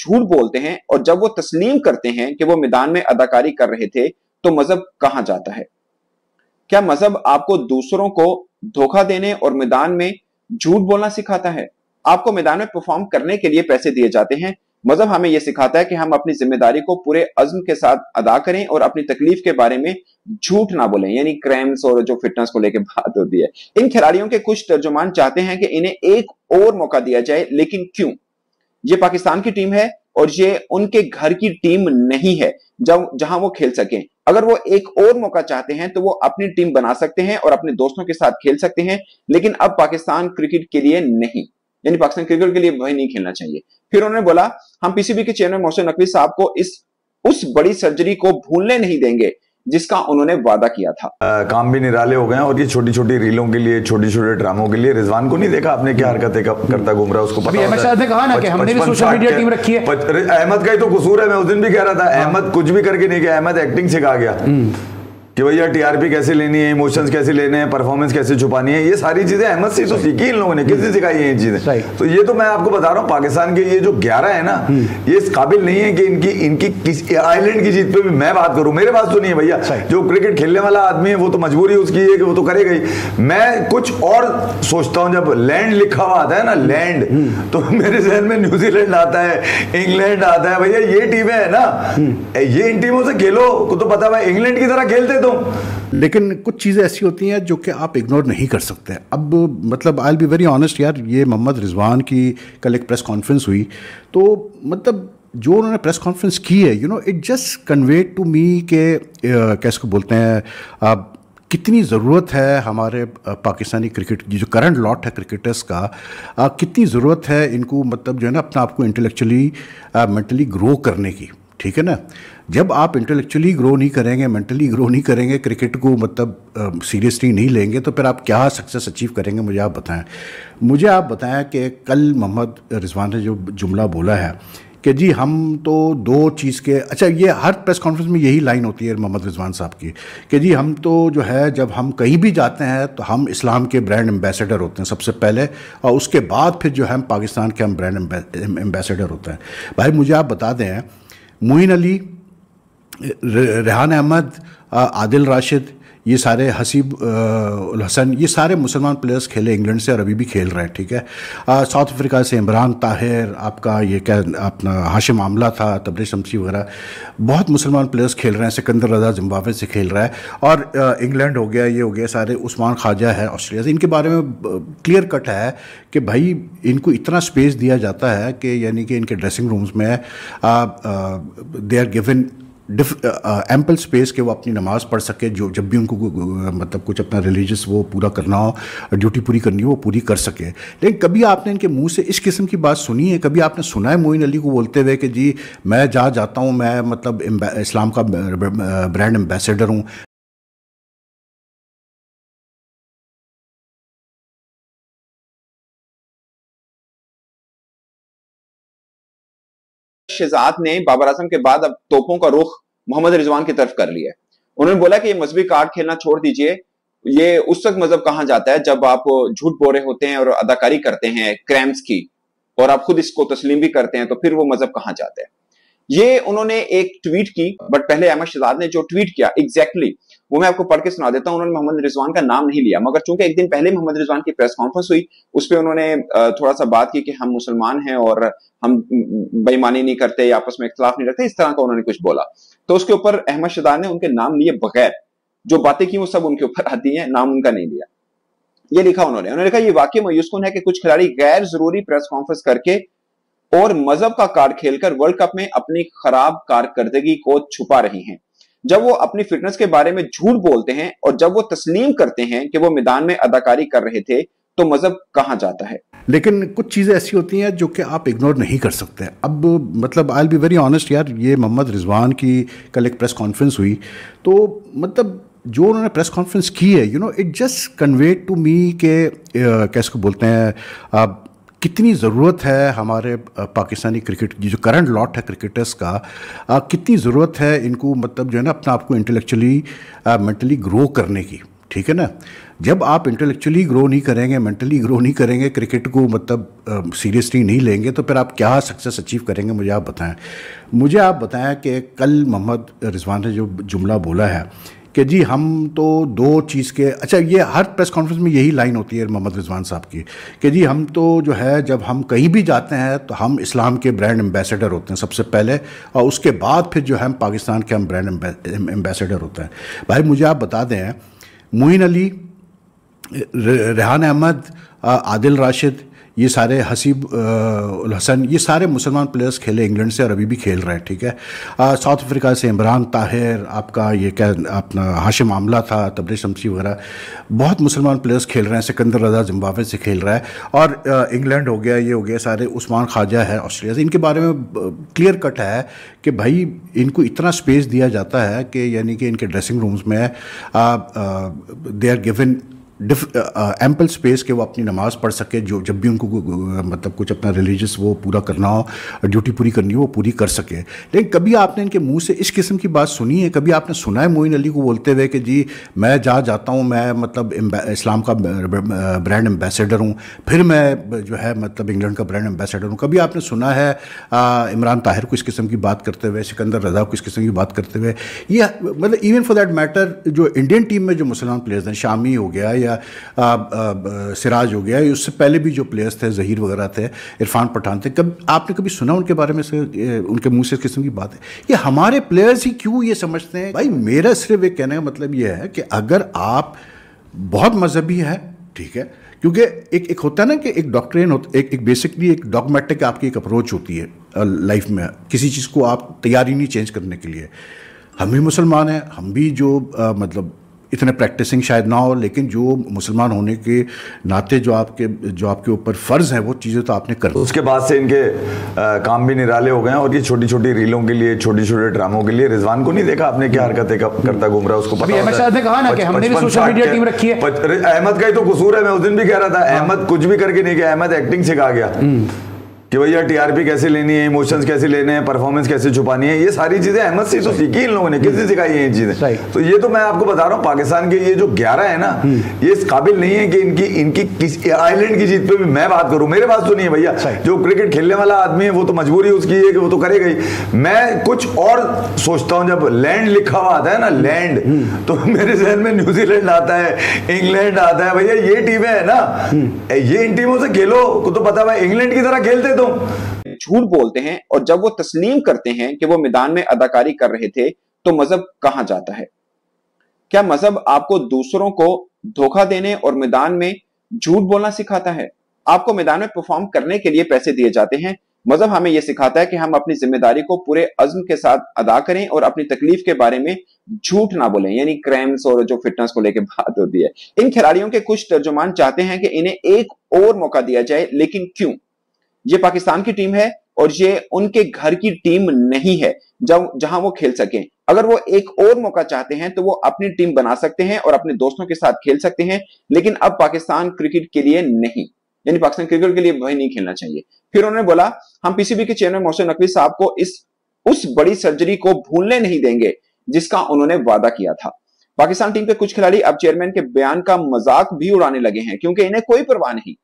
झूठ बोलते हैं और जब वो तस्लीम करते हैं कि वो मैदान में अदाकारी कर रहे थे तो मजहब कहां जाता है? क्या मजहब आपको दूसरों को धोखा देने और मैदान में झूठ बोलना सिखाता है? आपको मैदान में परफॉर्म करने के लिए पैसे दिए जाते हैं। मजहब हमें यह सिखाता है कि हम अपनी जिम्मेदारी को पूरे अज़्म के साथ अदा करें और अपनी तकलीफ के बारे में झूठ ना बोलें, यानी क्रैम्स और जो फिटनेस को लेकर बात होती है। इन खिलाड़ियों के कुछ तर्जुमान चाहते हैं कि इन्हें एक और मौका दिया जाए, लेकिन क्यों? ये पाकिस्तान की टीम है और ये उनके घर की टीम नहीं है जहां वो खेल सकें। अगर वो एक और मौका चाहते हैं तो वो अपनी टीम बना सकते हैं और अपने दोस्तों के साथ खेल सकते हैं, लेकिन अब पाकिस्तान क्रिकेट के लिए नहीं, यानी पाकिस्तान क्रिकेट के लिए वही नहीं खेलना चाहिए। फिर उन्होंने बोला, हम पीसीबी के चेयरमैन मोहसिन नकवी साहब को उस बड़ी सर्जरी को भूलने नहीं देंगे जिसका उन्होंने वादा किया था। काम भी निराले हो गए और ये छोटी छोटी रीलों के लिए, छोटे छोटे ड्रामों के लिए रिजवान को नहीं देखा आपने क्या हरकतें करता घूम रहा है? उसको पता अहमद शाह ने कहा ना कि हमने भी सोशल मीडिया टीम रखी है। अहमद का ही तो कसूर है। मैं उस दिन भी कह रहा था अहमद कुछ भी करके नहीं गया, अहमद एक्टिंग सिखा गया कि भैया टीआरपी कैसे लेनी है, इमोशंस कैसे लेने हैं, परफॉर्मेंस कैसे छुपानी है। ये सारी चीजें अहमद से तो सीखी इन लोगों ने, किसने सिखाई है ये चीजें? तो ये तो मैं आपको बता रहा हूँ, पाकिस्तान के ये जो 11 है ना, ये इस काबिल नहीं है कि इनकी किसी आइलैंड की जीत पे भी मैं बात करूं। मेरे पास तो नहीं है भैया। जो क्रिकेट खेलने वाला आदमी है वो तो मजबूरी उसकी है कि वो तो करेगा ही। मैं कुछ और सोचता हूँ, जब लैंड लिखा हुआ आता है ना, लैंड, तो मेरे जहन में न्यूजीलैंड आता है, इंग्लैंड आता है। भैया ये टीमें है ना, ये इन टीमों से खेलो को तो पता है इंग्लैंड की तरह खेलते तुम। लेकिन कुछ चीज़ें ऐसी होती हैं जो कि आप इग्नोर नहीं कर सकते। अब मतलब I will be very honest यार, ये मोहम्मद रिजवान की कल एक प्रेस कॉन्फ्रेंस हुई, तो मतलब जो उन्होंने प्रेस कॉन्फ्रेंस की है, you know, it just conveyed to me के कैसे को बोलते हैं, कितनी ज़रूरत है हमारे पाकिस्तानी क्रिकेट की, जो करंट लॉट है क्रिकेटर्स का, कितनी ज़रूरत है इनको, मतलब जो है ना, अपना आपको इंटेलेक्चुअली मेंटली ग्रो करने की। ठीक है ना? जब आप इंटेलेक्चुअली ग्रो नहीं करेंगे, मेंटली ग्रो नहीं करेंगे, क्रिकेट को मतलब सीरियसली नहीं लेंगे, तो फिर आप क्या सक्सेस अचीव करेंगे? मुझे आप बताएं कि कल मोहम्मद रिजवान ने जो जुमला बोला है कि जी हम तो दो चीज़ के, अच्छा ये हर प्रेस कॉन्फ्रेंस में यही लाइन होती है मोहम्मद रिजवान साहब की कि जी हम तो जो है जब हम कहीं भी जाते हैं तो हम इस्लाम के ब्रांड एम्बेसडर होते हैं सबसे पहले, और उसके बाद फिर जो है हम पाकिस्तान के हम ब्रांड एम्बेसडर होते हैं। भाई मुझे आप बता दें, मोइन अली, रेहान अहमद, आदिल राशिद, ये सारे हसीब उल हसन, ये सारे मुसलमान प्लेयर्स खेले इंग्लैंड से और अभी भी खेल रहे हैं। ठीक है? साउथ अफ्रीका से इमरान ताहिर, आपका ये क्या अपना हाशिम आमला था, तबरेज़ शमसी वगैरह, बहुत मुसलमान प्लेयर्स खेल रहे हैं। सिकंदर रजा जिम्बाब्वे से खेल रहा है, और इंग्लैंड हो गया, ये हो गया सारे, उस्मान ख्वाजा है ऑस्ट्रेलिया से। इनके बारे में क्लियर कट है कि भाई इनको इतना स्पेस दिया जाता है कि यानी कि इनके ड्रेसिंग रूम्स में they are given ample space के वो अपनी नमाज पढ़ सके, जो जब भी उनको मतलब कुछ अपना रिलीजियस वो पूरा करना हो, ड्यूटी पूरी करनी हो, वो पूरी कर सके। लेकिन कभी आपने इनके मुंह से इस किस्म की बात सुनी है? कभी आपने सुना है मोइन अली को बोलते हुए कि जी मैं जहाँ जाता हूँ मैं मतलब इस्लाम का ब्रांड एम्बेसडर हूँ? शहजाद ने बाबर आजम के बाद अब तोपों का रुख मोहम्मद रिजवान की तरफ कर लिया है। उन्होंने बोला कि ये मजहबी कार्ड खेलना छोड़ दीजिए। ये उस वक्त मजहब कहां जाता है जब आप झूठ बोल रहे होते हैं और अदाकारी करते हैं क्रैम्स की, और आप खुद इसको तस्लीम भी करते हैं, तो फिर वो मजहब कहां जाता है? ये उन्होंने एक ट्वीट की, बट पहले अहमद शहजाद ने जो ट्वीट किया एग्जैक्टली वो मैं आपको पढ़ के सुना देता हूं। उन्होंने मोहम्मद रिजवान का नाम नहीं लिया, मगर चूंकि एक दिन पहले मोहम्मद रिजवान की प्रेस कॉन्फ्रेंस हुई, उस पर उन्होंने थोड़ा सा बात की कि हम मुसलमान हैं और हम बेईमानी नहीं करते, आपस में इख्तिलाफ नहीं रखते, इस तरह का उन्होंने कुछ बोला। तो उसके ऊपर अहमद शहजाद ने उनके नाम लिए बगैर जो बातें की वो सब उनके ऊपर आती हैं, नाम उनका नहीं लिया। ये लिखा उन्होंने कहा, ये वाकई मायूसकुन है कि कुछ खिलाड़ी गैर जरूरी प्रेस कॉन्फ्रेंस करके और मजहब का कार्ड खेलकर वर्ल्ड कप में अपनी खराब कारकर्दगी को छुपा रही हैं। जब वो अपनी फिटनेस के बारे में झूठ बोलते हैं और जब वो तस्लीम करते हैं कि वो मैदान में अदाकारी कर रहे थे, तो मजहब कहां जाता है? लेकिन कुछ चीज़ें ऐसी होती हैं जो कि आप इग्नोर नहीं कर सकते। अब मतलब I will be very honest यार, ये मोहम्मद रिजवान की कल एक प्रेस कॉन्फ्रेंस हुई, तो मतलब जो उन्होंने प्रेस कॉन्फ्रेंस की है, you know, it just conveyed to me के कैसे को बोलते हैं, कितनी ज़रूरत है हमारे पाकिस्तानी क्रिकेट की, जो करंट लॉट है क्रिकेटर्स का, कितनी ज़रूरत है इनको, मतलब जो है ना, अपना आपको इंटेलेक्चुअली मेंटली ग्रो करने की। ठीक है ना। जब आप इंटेलेक्चुअली ग्रो नहीं करेंगे, मेंटली ग्रो नहीं करेंगे, क्रिकेट को मतलब सीरियसली नहीं लेंगे, तो फिर आप क्या सक्सेस अचीव करेंगे? मुझे आप बताएं कि कल मोहम्मद रिजवान ने जो जुमला बोला है कि जी हम तो दो चीज़ के, अच्छा ये हर प्रेस कॉन्फ्रेंस में यही लाइन होती है मोहम्मद रिजवान साहब की कि जी हम तो जो है जब हम कहीं भी जाते हैं तो हम इस्लाम के ब्रांड एम्बेसडर होते हैं सबसे पहले, और उसके बाद फिर जो है हम पाकिस्तान के हम ब्रांड एम्बेसडर होते हैं। भाई मुझे आप बता दें, मोइन अली, रेहान अहमद, आदिल राशिद, ये सारे हसीब उल हसन, ये सारे मुसलमान प्लेयर्स खेले इंग्लैंड से और अभी भी खेल रहे हैं, ठीक है। साउथ अफ्रीका से इमरान ताहिर, आपका ये क्या अपना हाशिम आमला था, तबरेज़ शमसी वगैरह, बहुत मुसलमान प्लेयर्स खेल रहे हैं। सिकंदर रज़ा जिम्बाब्वे से खेल रहा है, और इंग्लैंड हो गया, ये हो गया सारे, उस्मान ख्वाजा है ऑस्ट्रेलिया से। इनके बारे में क्लियर कट है कि भाई इनको इतना स्पेस दिया जाता है कि यानी कि इनके ड्रेसिंग रूम्स में they are given ample space के वो अपनी नमाज़ पढ़ सके, जो जब भी उनको मतलब कुछ अपना रिलीजियस वो पूरा करना हो, ड्यूटी पूरी करनी हो, वो पूरी कर सके। लेकिन कभी आपने इनके मुंह से इस किस्म की बात सुनी है? कभी आपने सुना है मोइन अली को बोलते हुए कि जी मैं जहाँ जाता हूँ मैं मतलब इस्लाम का ब्रांड एम्बेसडर हूँ, फिर मैं जो है मतलब इंग्लैंड का ब्रांड एम्बेसडर हूँ? कभी आपने सुना है इमरान ताहिर को इस किस्म की बात करते हुए, सिकंदर रज़ा को इस किस्म की बात करते हुए? ये मतलब इवन फॉर दैट मैटर जो इंडियन टीम में जो मुसलमान प्लेयर्स हैं, शामी हो गया या सिराज हो गया, उससे पहले भी जो प्लेयर्स थे, जहीर वगैरह थे, इरफान पठान थे, आपने कभी सुना उनके बारे में से, उनके मुंह से इस किस्म की बात है? ये हमारे प्लेयर्स ही क्यों ये समझते हैं? भाई मेरा सिर्फ एक कहने का मतलब ये है कि अगर आप बहुत मजहबी हैं, ठीक है, क्योंकि एक होता है ना कि एक डॉक्ट्रिन होता, एक बेसिकली एक डॉगमेटिक आपकी एक अप्रोच होती है लाइफ में, किसी चीज़ को आप तैयारी नहीं चेंज करने के लिए। हम भी मुसलमान हैं, हम भी जो मतलब इतने प्रैक्टिसिंग शायद ना हो, लेकिन जो मुसलमान होने के नाते जो आपके ऊपर फ़र्ज़ है वो चीज़ें तो आपने कर। उसके बाद से इनके काम भी निराले हो गए हैं, और ये छोटी छोटी रीलों के लिए, छोटे छोटे ड्रामों के लिए रिजवान को नहीं देखा आपने क्या हरकतें करता घूम रहा है? उसको पता अहमद शाह ने कहा ना कि हमने भी सोशल मीडिया टीम रखी है। अहमद का ही तो कसूर है। मैं उस दिन भी कह रहा था अहमद कुछ भी करके नहीं गया, अहमद एक्टिंग सिखा गया कि भैया टीआरपी कैसे लेनी है, इमोशंस कैसे लेने हैं, परफॉर्मेंस कैसे छुपानी है। ये सारी चीजें अहमद से तो सीखी इन लोगों ने, किसने सिखाई है ये चीजें? तो ये तो मैं आपको बता रहा हूँ, पाकिस्तान के ये जो 11 है ना, ये इस काबिल नहीं है कि इनकी किसी आइलैंड की जीत पे भी मैं बात करूं। मेरे पास तो नहीं है भैया, जो क्रिकेट खेलने वाला आदमी है वो तो मजबूरी उसकी है कि वो तो करेगा ही। मैं कुछ और सोचता हूँ, जब लैंड लिखा हुआ आता है ना, लैंड, तो मेरे जहन में न्यूजीलैंड आता है, इंग्लैंड आता है। भैया ये टीमें है ना, ये इन टीमों से खेलो तो पता है इंग्लैंड की तरह खेलते तुम। झूठ बोलते हैं, और जब वो तस्लीम करते हैं कि वो मैदान में अदाकारी कर रहे थे, तो मजहब कहां जाता है? क्या मजहब आपको दूसरों को धोखा देने और मैदान में झूठ बोलना सिखाता है? आपको मैदान में परफॉर्म करने के लिए पैसे दिए जाते हैं। मजहब हमें यह सिखाता है कि हम अपनी जिम्मेदारी को पूरे अज़्म के साथ अदा करें और अपनी तकलीफ के बारे में झूठ ना बोलें, यानी क्रैम्स और जो फिटनेस को लेकर बात होती है। इन खिलाड़ियों के कुछ तर्जुमान चाहते हैं कि इन्हें एक और मौका दिया जाए, लेकिन क्यों? ये पाकिस्तान की टीम है और ये उनके घर की टीम नहीं है जहां वो खेल सकें। अगर वो एक और मौका चाहते हैं तो वो अपनी टीम बना सकते हैं और अपने दोस्तों के साथ खेल सकते हैं, लेकिन अब पाकिस्तान क्रिकेट के लिए नहीं, यानी पाकिस्तान क्रिकेट के लिए वही नहीं खेलना चाहिए। फिर उन्होंने बोला, हम पीसीबी के चेयरमैन मोहसिन नकवी साहब को उस बड़ी सर्जरी को भूलने नहीं देंगे जिसका उन्होंने वादा किया था। पाकिस्तान टीम के कुछ खिलाड़ी अब चेयरमैन के बयान का मजाक भी उड़ाने लगे हैं, क्योंकि इन्हें कोई परवाह नहीं।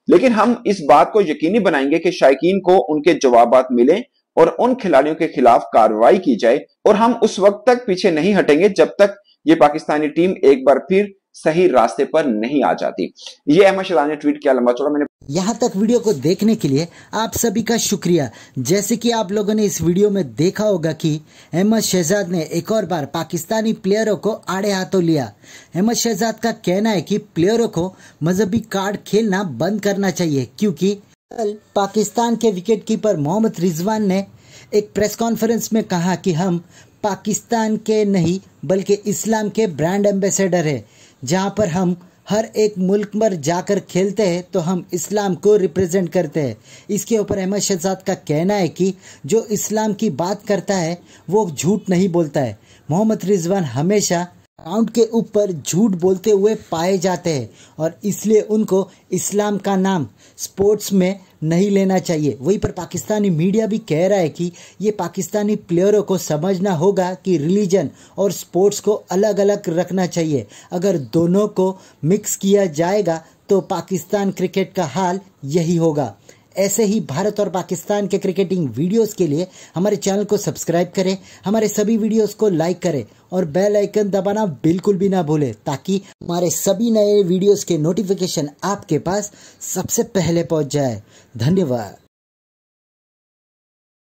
लेकिन हम इस बात को यकीनी बनाएंगे कि शायकीन को उनके जवाबात मिले और उन खिलाड़ियों के खिलाफ कार्रवाई की जाए, और हम उस वक्त तक पीछे नहीं हटेंगे जब तक ये पाकिस्तानी टीम एक बार फिर सही रास्ते पर नहीं आ जाती। ये अहमद शहजाद ने ट्वीट किया, लंबा चौड़ा। मैंने यहाँ तक वीडियो को देखने के लिए आप सभी का शुक्रिया। जैसे कि आप लोगों ने इस वीडियो में देखा होगा कि अहमद शहजाद ने एक और बार पाकिस्तानी प्लेयरों को आड़े हाथों लिया। अहमद शहजाद का कहना है कि प्लेयरों को मजहबी कार्ड खेलना बंद करना चाहिए, क्योंकि कल पाकिस्तान के विकेट कीपर मोहम्मद रिजवान ने एक प्रेस कॉन्फ्रेंस में कहा कि हम पाकिस्तान के नहीं बल्कि इस्लाम के ब्रांड एम्बेसडर है। जहाँ पर हम हर एक मुल्क पर जाकर खेलते हैं तो हम इस्लाम को रिप्रेजेंट करते हैं। इसके ऊपर अहमद शहजाद का कहना है कि जो इस्लाम की बात करता है वो झूठ नहीं बोलता है। मोहम्मद रिजवान हमेशा ग्राउंड के ऊपर झूठ बोलते हुए पाए जाते हैं और इसलिए उनको इस्लाम का नाम स्पोर्ट्स में नहीं लेना चाहिए। वहीं पर पाकिस्तानी मीडिया भी कह रहा है कि ये पाकिस्तानी प्लेयरों को समझना होगा कि रिलीजन और स्पोर्ट्स को अलग अलग रखना चाहिए। अगर दोनों को मिक्स किया जाएगा तो पाकिस्तान क्रिकेट का हाल यही होगा। ऐसे ही भारत और पाकिस्तान के क्रिकेटिंग वीडियोस के लिए हमारे चैनल को सब्सक्राइब करें, हमारे सभी वीडियोस को लाइक करें और बेल आइकन दबाना बिल्कुल भी ना भूलें, ताकि हमारे सभी नए वीडियोस के नोटिफिकेशन आपके पास सबसे पहले पहुंच जाए। धन्यवाद।